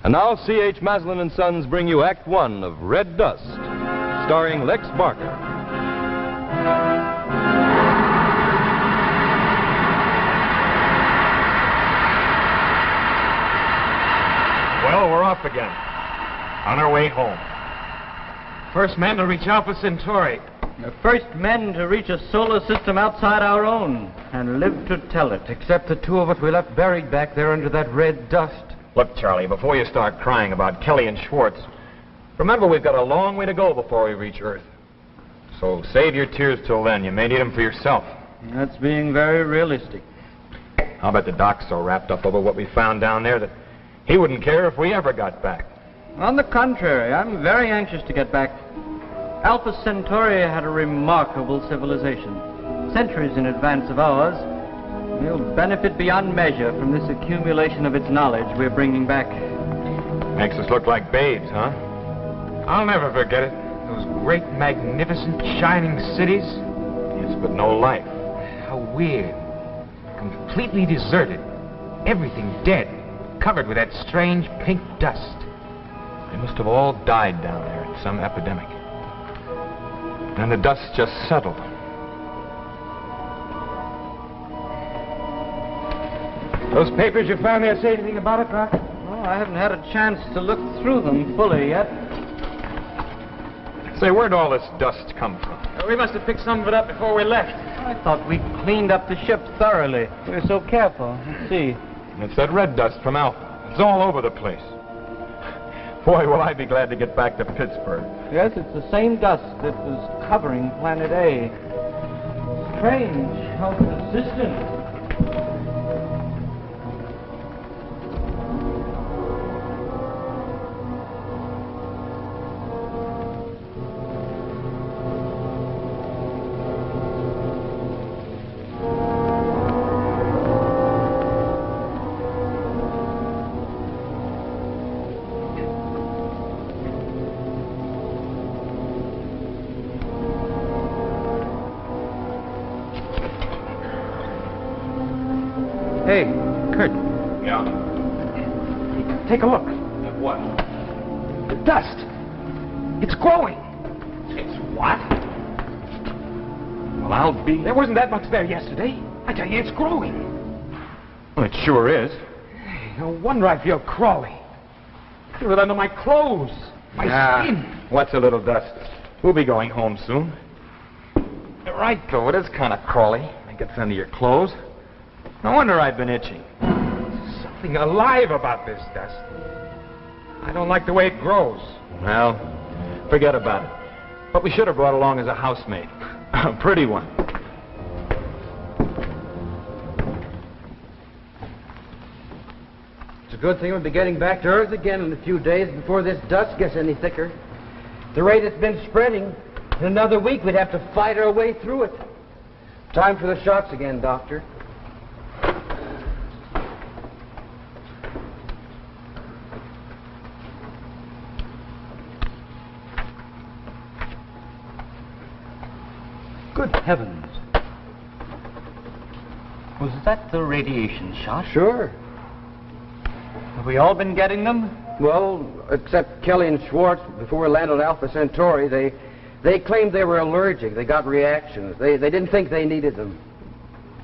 And now C.H. Maslin & Sons bring you Act One of Red Dust, starring Lex Barker. Well, we're off again. On our way home. First men to reach Alpha Centauri. The first men to reach a solar system outside our own and live to tell it. Except the two of us we left buried back there under that red dust. Look, Charlie, before you start crying about Kelly and Schwartz, remember we've got a long way to go before we reach Earth. So save your tears till then. You may need them for yourself. That's being very realistic. I'll bet the doc's so wrapped up over what we found down there that he wouldn't care if we ever got back. On the contrary, I'm very anxious to get back. Alpha Centauri had a remarkable civilization, centuries in advance of ours. We'll benefit beyond measure from this accumulation of its knowledge we're bringing back. Makes us look like babes, huh? I'll never forget it. Those great, magnificent, shining cities. Yes, but no life. How weird. Completely deserted. Everything dead. Covered with that strange pink dust. They must have all died down there in some epidemic. And the dust just settled. Those papers you found there say anything about it, Doc? Oh, I haven't had a chance to look through them fully yet. Say, where'd all this dust come from? We must have picked some of it up before we left. I thought we cleaned up the ship thoroughly. We were so careful. Let's see. It's that red dust from Alpha. It's all over the place. Boy, will I be glad to get back to Pittsburgh. Yes, it's the same dust that was covering Planet A. Strange how persistent. Hey, Kurt. Yeah? Take a look. At what? The dust. It's growing. It's what? Well, I'll be... There wasn't that much there yesterday. I tell you, it's growing. Well, it sure is. No wonder I feel crawly. Feel it under my clothes. My skin. What's a little dust? We'll be going home soon. You're right, though. It is kind of crawly. It gets under your clothes. No wonder I've been itching. Something alive about this dust. I don't like the way it grows. Well, forget about it. But we should have brought along as a housemaid. A pretty one. It's a good thing we'll be getting back to Earth again in a few days before this dust gets any thicker. At the rate it's been spreading, in another week we'd have to fight our way through it. Time for the shots again, Doctor. Good heavens. Was that the radiation shot? Sure. Have we all been getting them? Well, except Kelly and Schwartz, before we landed on Alpha Centauri, they claimed they were allergic. They got reactions. They didn't think they needed them.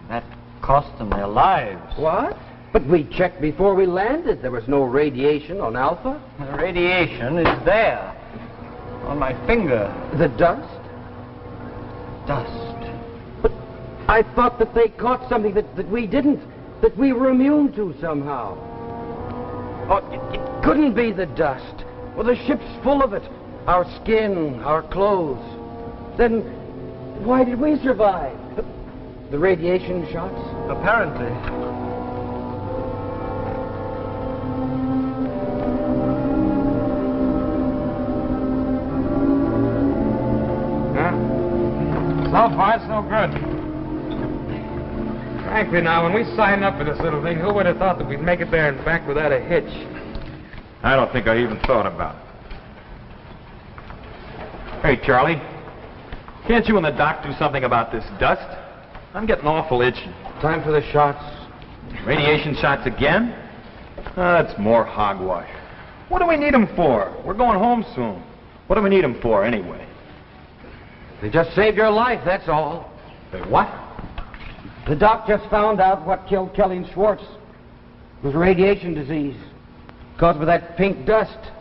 That cost them their lives. What? But we checked before we landed. There was no radiation on Alpha. The radiation is there. On my finger. The dust? Dust. But I thought that they caught something that we didn't, that we were immune to somehow. Oh, it couldn't be the dust. Well, the ship's full of it. Our skin, our clothes. Then why did we survive? The radiation shots? Apparently. So far, it's no good. Frankly, now, when we signed up for this little thing, who would have thought that we'd make it there and back without a hitch? I don't think I even thought about it. Hey, Charlie, can't you and the doc do something about this dust? I'm getting awful itchy. Time for the shots. Radiation shots again? That's more hogwash. What do we need them for? We're going home soon. What do we need them for, anyway? They just saved your life, that's all. They what? The doc just found out what killed Kelly and Schwartz. It was radiation disease. Caused by that pink dust.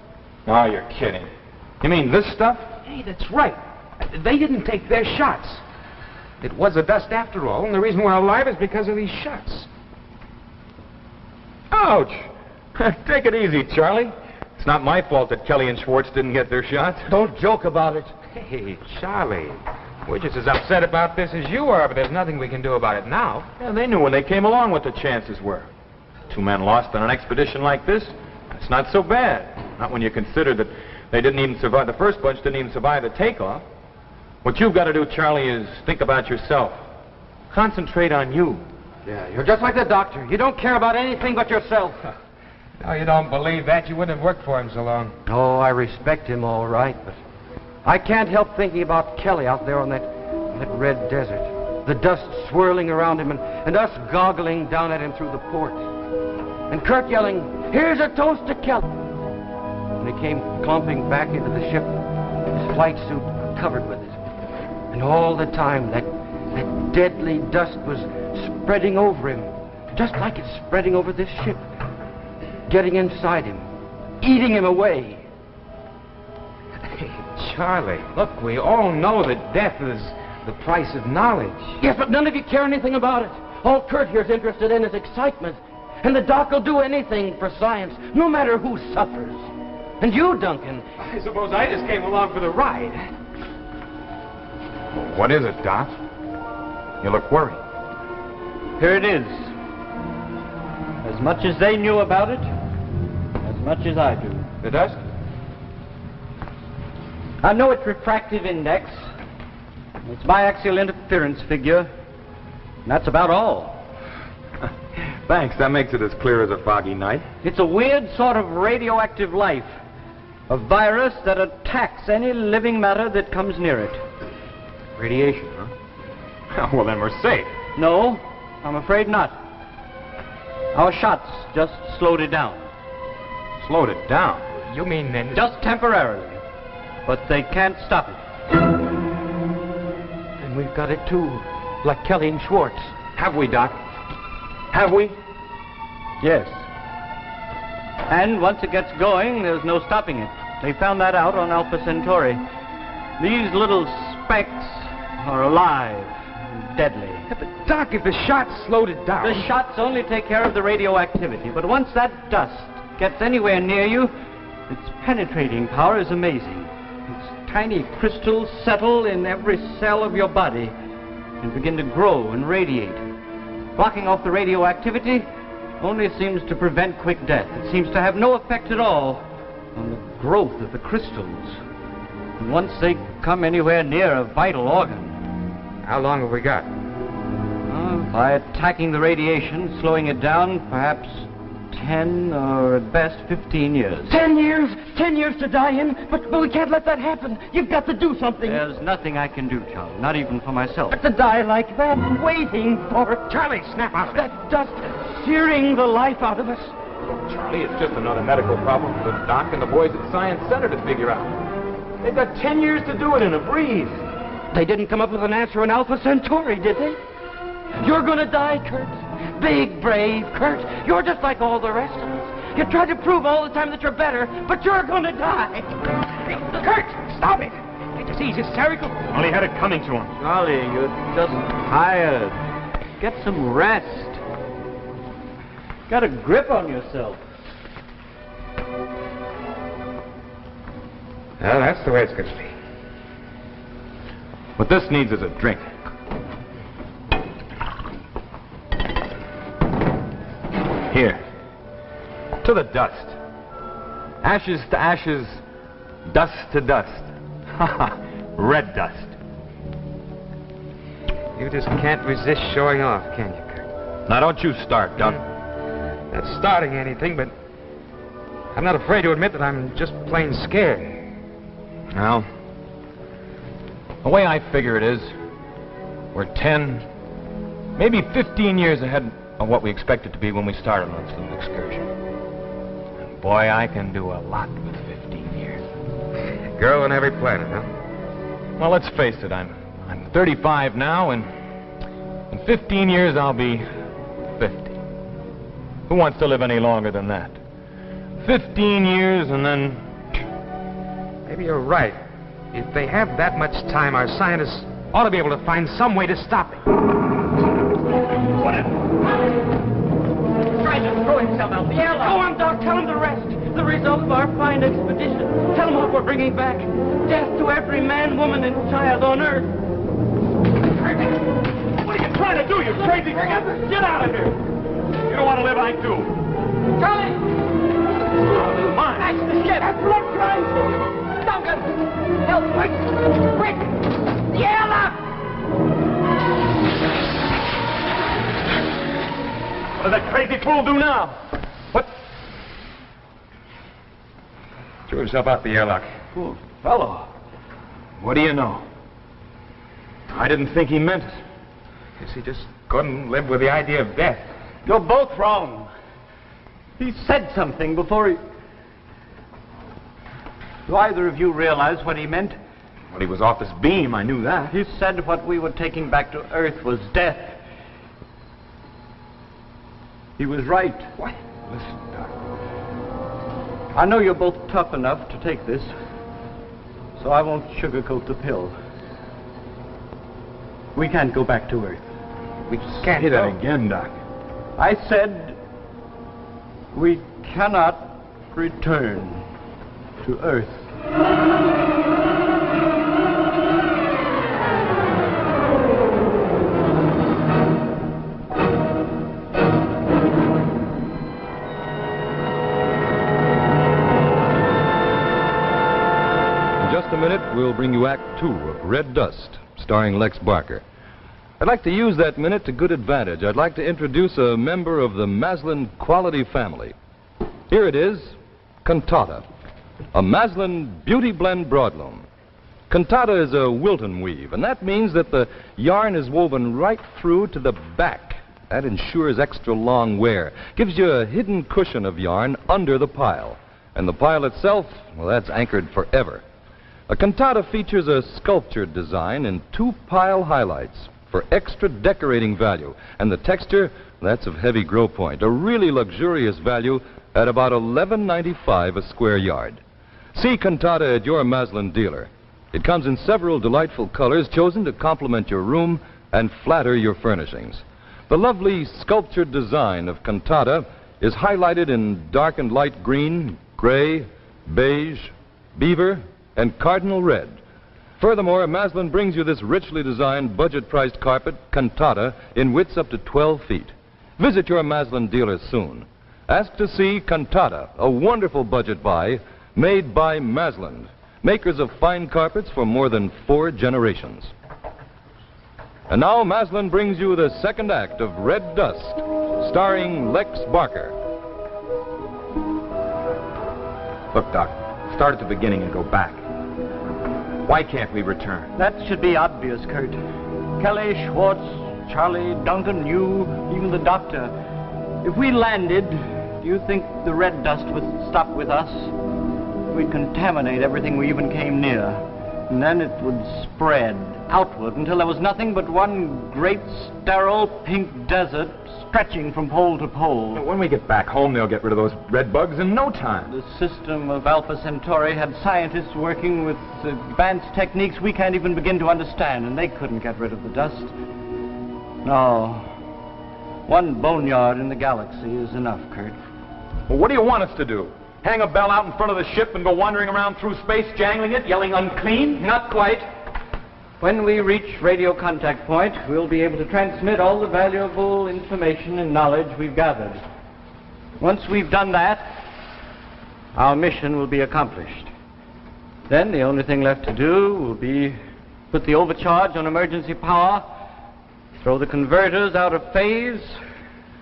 Oh, you're kidding. You mean this stuff? Hey, that's right. They didn't take their shots. It was the dust after all, and the reason we're alive is because of these shots. Ouch! Take it easy, Charlie. It's not my fault that Kelly and Schwartz didn't get their shots. Don't joke about it. Hey, Charlie, we're just as upset about this as you are, but there's nothing we can do about it now. Yeah, they knew when they came along what the chances were. 2 men lost on an expedition like this, it's not so bad. Not when you consider that they didn't even survive, the first bunch didn't even survive the takeoff. What you've got to do, Charlie, is think about yourself. Concentrate on you. Yeah, you're just like the doctor. You don't care about anything but yourself. No, you don't believe that. You wouldn't have worked for him so long. Oh, I respect him all right, but I can't help thinking about Kelly out there on that red desert. The dust swirling around him and us goggling down at him through the port. And Kurt yelling, "Here's a toast to Kelly." When he came clumping back into the ship, his flight suit covered with it. And all the time, that deadly dust was spreading over him, just like it's spreading over this ship, getting inside him, eating him away. Hey, Charlie, look, we all know that death is the price of knowledge. Yes, but none of you care anything about it. All Kurt here's interested in is excitement. And the doc will do anything for science, no matter who suffers. And you, Duncan... I suppose I just came along for the ride. What is it, Doc? You look worried. Here it is. As much as they knew about it, as much as I do. The dust? I know its refractive index, its biaxial interference figure, and that's about all. Thanks, that makes it as clear as a foggy night. It's a weird sort of radioactive life, a virus that attacks any living matter that comes near it. Radiation, huh? Well, then we're safe. No, I'm afraid not. Our shots just slowed it down. Slowed it down? You mean then... Just temporarily. But they can't stop it. And we've got it too, like Kelly and Schwartz. Have we, Doc? Have we? Yes. And once it gets going, there's no stopping it. They found that out on Alpha Centauri. These little specks are alive and deadly. Yeah, but Doc, if the shots slowed it down... The shots only take care of the radioactivity, but once that dust gets anywhere near you, its penetrating power is amazing. Its tiny crystals settle in every cell of your body and begin to grow and radiate. Blocking off the radioactivity only seems to prevent quick death. It seems to have no effect at all on the growth of the crystals. And once they come anywhere near a vital organ... How long have we got? By attacking the radiation, slowing it down, perhaps 10 or at best 15 years. 10 years? 10 years to die in? But we can't let that happen. You've got to do something. There's nothing I can do, Charlie, not even for myself. But to die like that, waiting for... Charlie, snap out of it. That dust searing the life out of us. Charlie, it's just another medical problem for the Doc and the boys at Science Center to figure out. They've got 10 years to do it in a breeze. They didn't come up with an answer in Alpha Centauri, did they? You're gonna die, Kurt. Big, brave Kurt. You're just like all the rest of us. You try to prove all the time that you're better, but you're gonna die. Hey, Kurt, stop it. Can't you see he's hysterical? Well, he had it coming to him. Charlie, you're just tired. Get some rest. Got a grip on yourself. Well, that's the way it's going to be. What this needs is a drink. Here. To the dust. Ashes to ashes, dust to dust. Red dust. You just can't resist showing off, can you, Kurt? Now don't you start, Doc. Not starting anything, but I'm not afraid to admit that I'm just plain scared. Well, the way I figure it is, we're 10, maybe 15 years ahead of what we expected to be when we started on this little excursion. Boy, I can do a lot with 15 years. Girl on every planet, huh? Well, let's face it, I'm 35 now, and in 15 years I'll be 50. Who wants to live any longer than that? 15 years and then... Maybe you're right. If they have that much time, our scientists ought to be able to find some way to stop it. Trying to throw himself out the airlock. Go on, Doc. Tell him the rest. The result of our fine expedition. Tell him what we're bringing back. Death to every man, woman, and child on Earth. What are you trying to do, you crazy scamper? Get out of here! You don't want to live, I do. Charlie! Mine. That's the ship. That's blood crying. Duncan! Help! Quick! Quick! The airlock! What does that crazy fool do now? What? Threw himself out the airlock. Poor fellow. What do you know? I didn't think he meant it. Guess he just couldn't live with the idea of death. You're both wrong. He said something before he... Do either of you realize what he meant? Well, he was off his beam, I knew that. He said what we were taking back to Earth was death. He was right. What? Listen, Doc. I know you're both tough enough to take this, so I won't sugarcoat the pill. We can't go back to Earth. We can't Say that again, Doc. I said we cannot return to Earth. In just a minute, we'll bring you Act 2 of Red Dust, starring Lex Barker. I'd like to use that minute to good advantage. I'd like to introduce a member of the Maslin quality family. Here it is, Cantata, a Maslin Beauty Blend broadloom. Cantata is a Wilton weave, and that means that the yarn is woven right through to the back. That ensures extra long wear, gives you a hidden cushion of yarn under the pile. And the pile itself, well, that's anchored forever. A Cantata features a sculptured design in 2 pile highlights for extra decorating value. And the texture, that's of heavy grow point, a really luxurious value at about $11.95 a square yard. See Cantata at your Maslin dealer. It comes in several delightful colors chosen to complement your room and flatter your furnishings. The lovely sculptured design of Cantata is highlighted in dark and light green, gray, beige, beaver, and cardinal red. Furthermore, Maslin brings you this richly designed, budget-priced carpet, Cantata, in widths up to 12 feet. Visit your Maslin dealer soon. Ask to see Cantata, a wonderful budget buy made by Maslin, makers of fine carpets for more than 4 generations. And now Maslin brings you the second act of Red Dust, starring Lex Barker. Look, Doc, start at the beginning and go back. Why can't we return? That should be obvious, Kurt. Kelly, Schwartz, Charlie, Duncan, you, even the doctor. If we landed, do you think the red dust would stop with us? We'd contaminate everything we even came near. And then it would spread outward until there was nothing but one great sterile pink desert stretching from pole to pole. When we get back home, they'll get rid of those red bugs in no time. The system of Alpha Centauri had scientists working with advanced techniques we can't even begin to understand, and they couldn't get rid of the dust. No. One boneyard in the galaxy is enough, Kurt. Well, what do you want us to do? Hang a bell out in front of the ship and go wandering around through space, jangling it, yelling unclean? Not quite. When we reach radio contact point, we'll be able to transmit all the valuable information and knowledge we've gathered. Once we've done that, our mission will be accomplished. Then the only thing left to do will be put the overcharge on emergency power, throw the converters out of phase,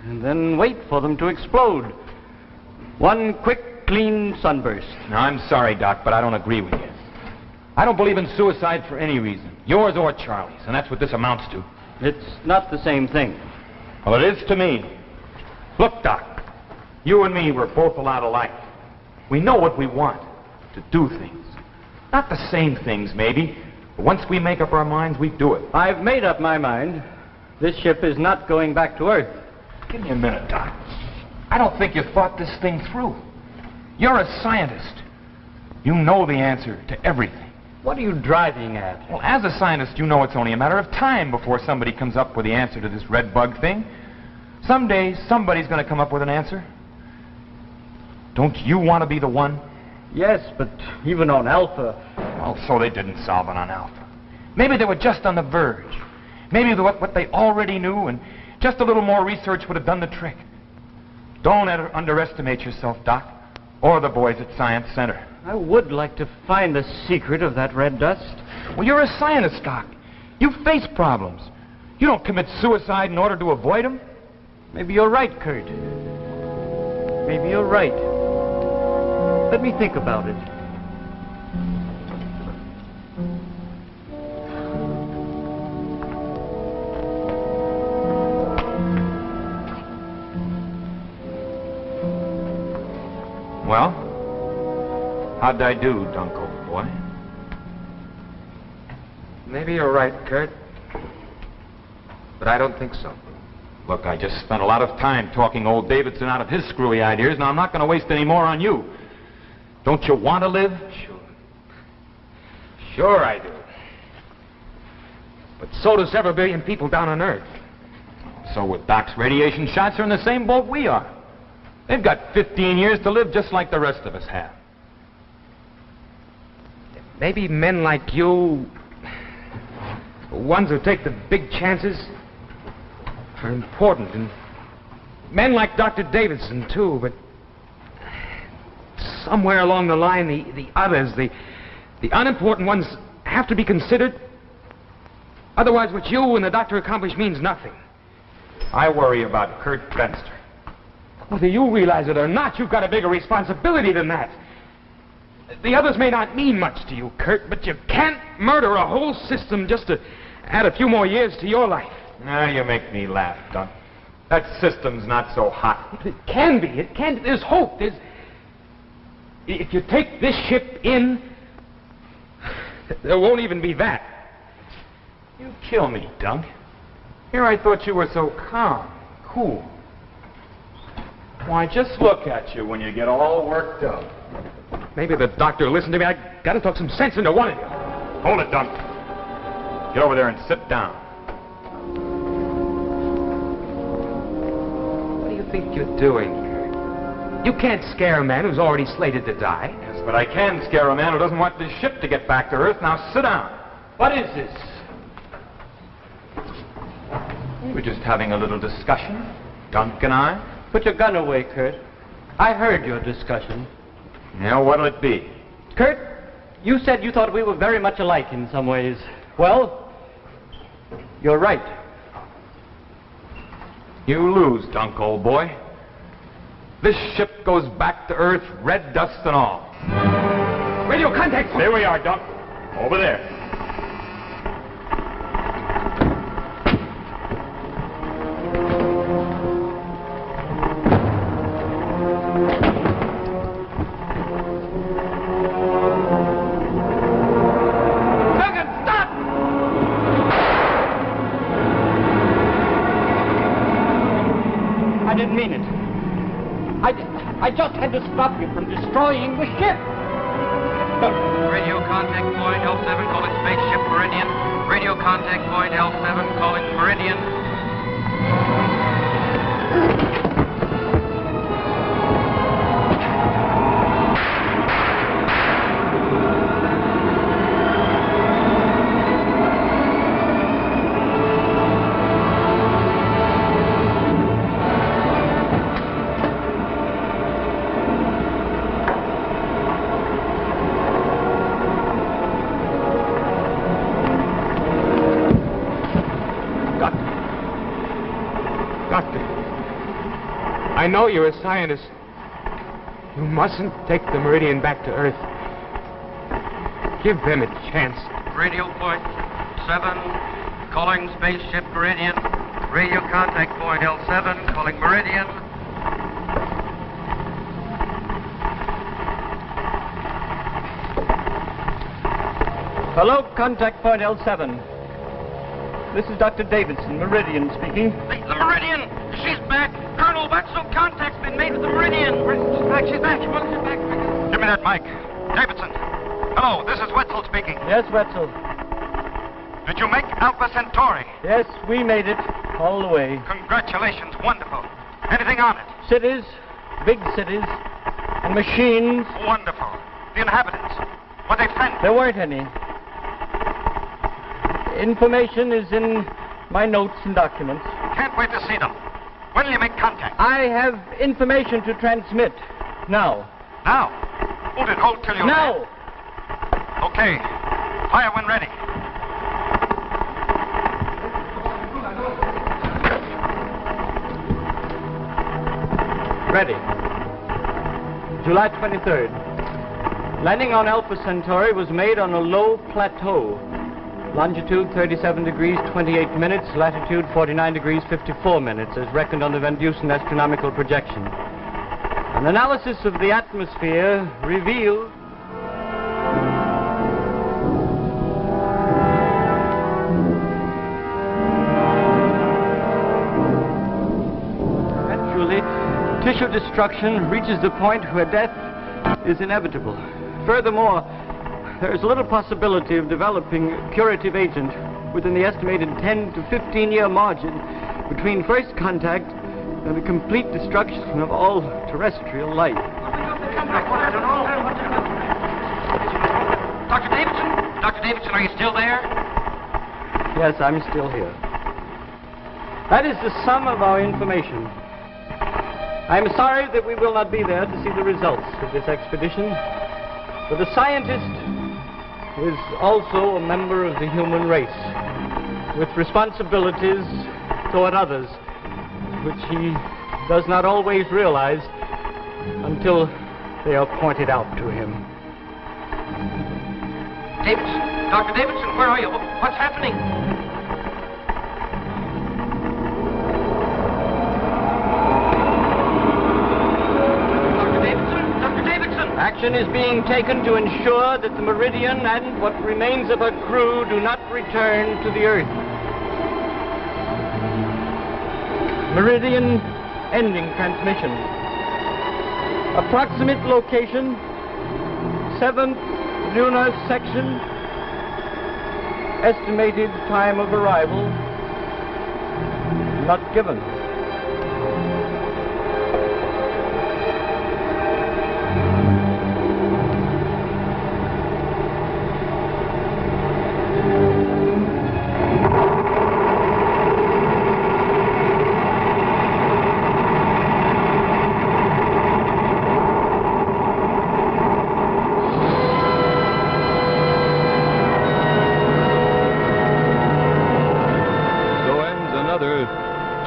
and then wait for them to explode. One quick, clean sunburst. Now, I'm sorry, Doc, but I don't agree with you. I don't believe in suicide for any reason, yours or Charlie's, and that's what this amounts to. It's not the same thing. Well, it is to me. Look, Doc, you and me were both a lot alike. We know what we want, to do things. Not the same things, maybe, but once we make up our minds, we do it. I've made up my mind. This ship is not going back to Earth. Give me a minute, Doc. I don't think you thought this thing through. You're a scientist. You know the answer to everything. What are you driving at? Well, as a scientist, you know it's only a matter of time before somebody comes up with the answer to this red bug thing. Someday, somebody's going to come up with an answer. Don't you want to be the one? Yes, but even on Alpha... Oh, so they didn't solve it on Alpha. Maybe they were just on the verge. Maybe what they already knew, and just a little more research would have done the trick. Don't underestimate yourself, Doc, or the boys at Science Center. I would like to find the secret of that red dust. Well, you're a scientist, Doc. You face problems. You don't commit suicide in order to avoid them. Maybe you're right, Kurt. Maybe you're right. Let me think about it. Well, how'd I do, Dunk, old boy? Maybe you're right, Kurt. But I don't think so. Look, I just spent a lot of time talking old Davidson out of his screwy ideas. Now, I'm not going to waste any more on you. Don't you want to live? Sure. Sure I do. But so do several billion people down on Earth. So with Doc's radiation shots are in the same boat we are. They've got 15 years to live just like the rest of us have. Maybe men like you, ones who take the big chances, are important. And men like Dr. Davidson, too, but somewhere along the line, the others, the unimportant ones have to be considered. Otherwise, what you and the doctor accomplish means nothing. I worry about Kurt Benster. Whether you realize it or not, you've got a bigger responsibility than that. The others may not mean much to you, Kurt, but you can't murder a whole system just to add a few more years to your life. Now you make me laugh, Dunk. That system's not so hot. It can be. It can be. There's hope. If you take this ship in, there won't even be that. You kill me, Dunk. Here I thought you were so calm, cool. Why, just look at you when you get all worked up. Maybe the doctor will listen to me. I gotta talk some sense into one of you. Hold it, Dunk. Get over there and sit down. What do you think you're doing, Kurt? You can't scare a man who's already slated to die. Yes, but I can scare a man who doesn't want this ship to get back to Earth. Now sit down. What is this? We were just having a little discussion, Dunk and I. Put your gun away, Kurt. I heard your discussion. Now, what'll it be? Kurt, you said you thought we were very much alike in some ways. Well, you're right. You lose, Dunk, old boy. This ship goes back to Earth, red dust and all. Radio contact! There we are, Dunk. Over there. I just had to stop you from destroying the ship. Radio contact point L7 calling spaceship Meridian. Radio contact point L7 calling Meridian. I know you're a scientist. You mustn't take the Meridian back to Earth. Give them a chance. Radio point 7 calling spaceship Meridian. Radio contact point L7 calling Meridian. Hello, contact point L7. This is Dr. Davidson, Meridian speaking. The Meridian! She's back! Colonel Wetzel, contact's been made with the Meridian! She's back. Well, she's back. Give me that mic. Davidson. Hello, this is Wetzel speaking. Yes, Wetzel. Did you make Alpha Centauri? Yes, we made it. All the way. Congratulations. Wonderful. Anything on it? Cities, big cities, and machines. Wonderful. The inhabitants. Were they friendly? There weren't any. Information is in my notes and documents. Can't wait to see them. When will you make contact? I have information to transmit. Now. Now. Hold it. Hold till you... Now! Okay. Fire when ready. Ready. July 23rd. Landing on Alpha Centauri was made on a low plateau. Longitude 37 degrees 28 minutes, latitude 49 degrees 54 minutes, as reckoned on the Van Dusen astronomical projection. An analysis of the atmosphere revealed eventually tissue destruction reaches the point where death is inevitable. Furthermore, there is little possibility of developing a curative agent within the estimated 10 to 15 year margin between first contact and the complete destruction of all terrestrial life. Dr. Davidson? Dr. Davidson, are you still there? Yes, I'm still here. That is the sum of our information. I am sorry that we will not be there to see the results of this expedition, but the scientist is also a member of the human race, with responsibilities toward others, which he does not always realize until they are pointed out to him. Davidson, Dr. Davidson, where are you? What's happening? Action is being taken to ensure that the Meridian and what remains of her crew do not return to the Earth. Meridian ending transmission. Approximate location, 7th lunar section. Estimated time of arrival, not given.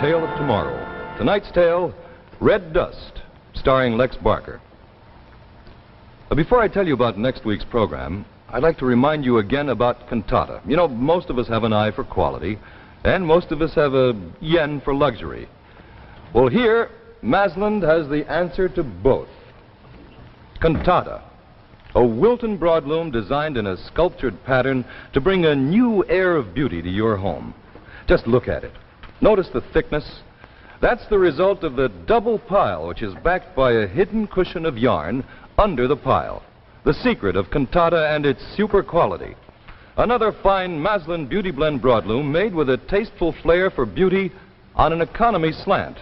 Tale of Tomorrow. Tonight's tale, Red Dust, starring Lex Barker. Before I tell you about next week's program, I'd like to remind you again about cantata. You know, most of us have an eye for quality, and most of us have a yen for luxury. Well, here, Masland has the answer to both. Cantata, a Wilton broadloom designed in a sculptured pattern to bring a new air of beauty to your home. Just look at it. Notice the thickness. That's the result of the double pile, which is backed by a hidden cushion of yarn under the pile. The secret of cantata and its super quality. Another fine Masland Beauty Blend broadloom made with a tasteful flair for beauty on an economy slant.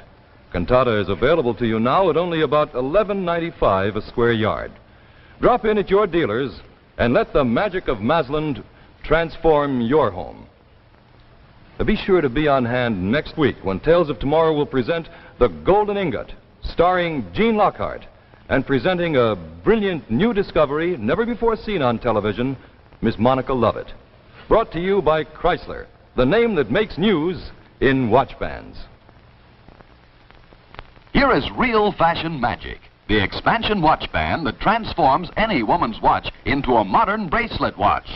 Cantata is available to you now at only about $11.95 a square yard. Drop in at your dealers and let the magic of Masland transform your home. Be sure to be on hand next week when Tales of Tomorrow will present The Golden Ingot, starring Gene Lockhart, and presenting a brilliant new discovery never before seen on television, Miss Monica Lovett. Brought to you by Chrysler, the name that makes news in watch bands. Here is real fashion magic, the expansion watch band that transforms any woman's watch into a modern bracelet watch.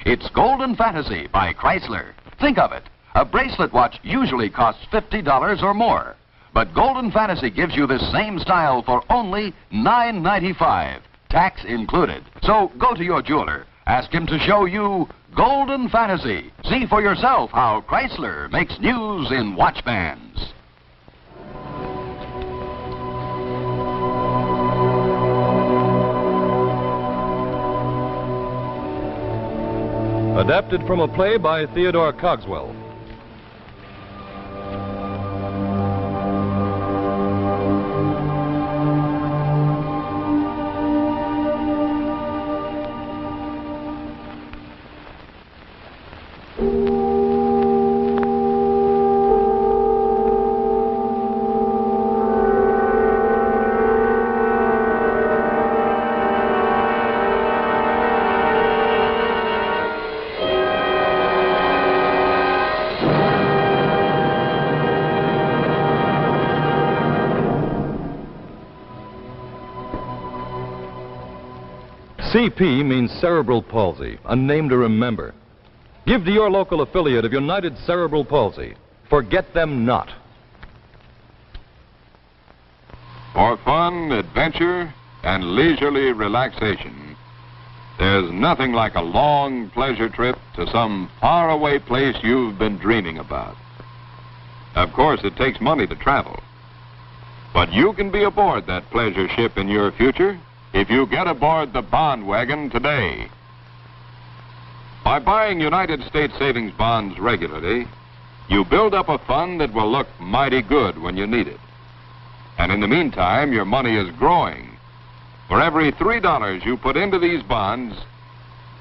It's Golden Fantasy by Chrysler. Think of it. A bracelet watch usually costs $50 or more, but Golden Fantasy gives you this same style for only $9.95, tax included. So go to your jeweler Ask him to show you Golden Fantasy. See for yourself how Chrysler makes news in watch bands. Adapted from a play by Theodore Cogswell. CP means cerebral palsy, a name to remember. Give to your local affiliate of United Cerebral Palsy. Forget them not. For fun, adventure, and leisurely relaxation, there's nothing like a long pleasure trip to some faraway place you've been dreaming about. Of course, it takes money to travel. But you can be aboard that pleasure ship in your future if you get aboard the bond wagon today. By buying United States savings bonds regularly, you build up a fund that will look mighty good when you need it. And in the meantime, your money is growing. For every $3 you put into these bonds,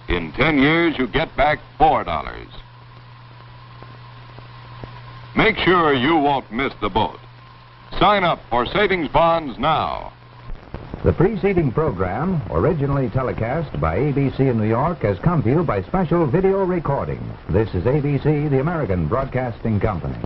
in 10 years you get back $4. Make sure you won't miss the boat. Sign up for savings bonds now. The preceding program, originally telecast by ABC in New York, has come to you by special video recording. This is ABC, the American Broadcasting Company.